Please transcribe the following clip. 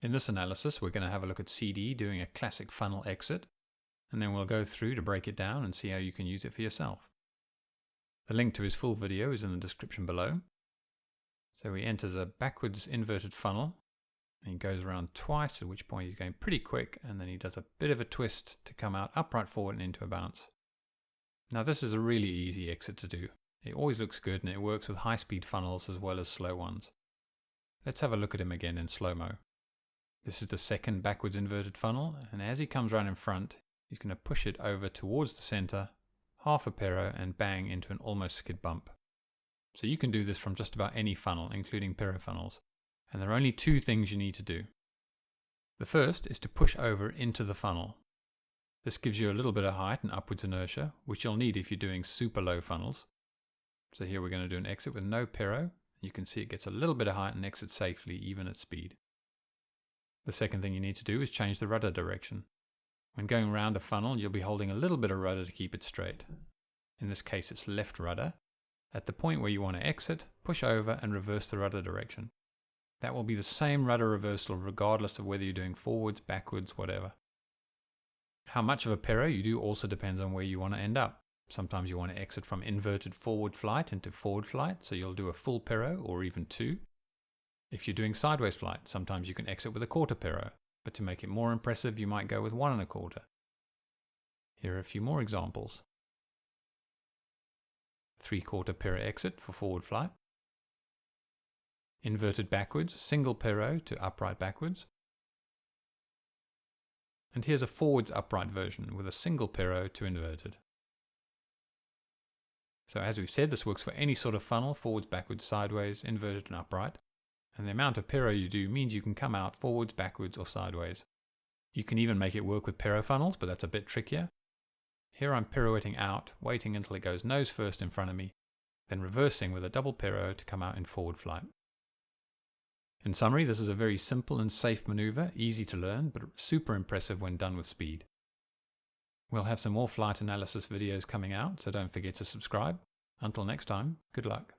In this analysis, we're going to have a look at CD doing a classic funnel exit, and then we'll go through to break it down and see how you can use it for yourself. The link to his full video is in the description below. So he enters a backwards inverted funnel, and he goes around twice, at which point he's going pretty quick, and then he does a bit of a twist to come out upright forward and into a bounce. Now this is a really easy exit to do. It always looks good and it works with high-speed funnels as well as slow ones. Let's have a look at him again in slow-mo. This is the second backwards inverted funnel, and as he comes around in front, he's going to push it over towards the center, half a Piro, and bang into an almost skid bump. So you can do this from just about any funnel, including Piro funnels. And there are only two things you need to do. The first is to push over into the funnel. This gives you a little bit of height and upwards inertia, which you'll need if you're doing super low funnels. So here we're going to do an exit with no Piro. You can see it gets a little bit of height and exits safely, even at speed. The second thing you need to do is change the rudder direction. When going around a funnel, you'll be holding a little bit of rudder to keep it straight. In this case, it's left rudder. At the point where you want to exit, push over and reverse the rudder direction. That will be the same rudder reversal regardless of whether you're doing forwards, backwards, whatever. How much of a Piro you do also depends on where you want to end up. Sometimes you want to exit from inverted forward flight into forward flight, so you'll do a full Piro or even two. If you're doing sideways flight, sometimes you can exit with a quarter Piro, but to make it more impressive, you might go with 1 1/4. Here are a few more examples. 3/4 Piro exit for forward flight. Inverted backwards, single Piro to upright backwards. And here's a forwards upright version with a single Piro to inverted. So as we've said, this works for any sort of funnel, forwards, backwards, sideways, inverted and upright. And the amount of Piro you do means you can come out forwards, backwards or sideways. You can even make it work with Piro funnels, but that's a bit trickier. Here I'm pirouetting out, waiting until it goes nose first in front of me, then reversing with a double Piro to come out in forward flight. In summary, this is a very simple and safe maneuver, easy to learn, but super impressive when done with speed. We'll have some more flight analysis videos coming out, so don't forget to subscribe. Until next time, good luck.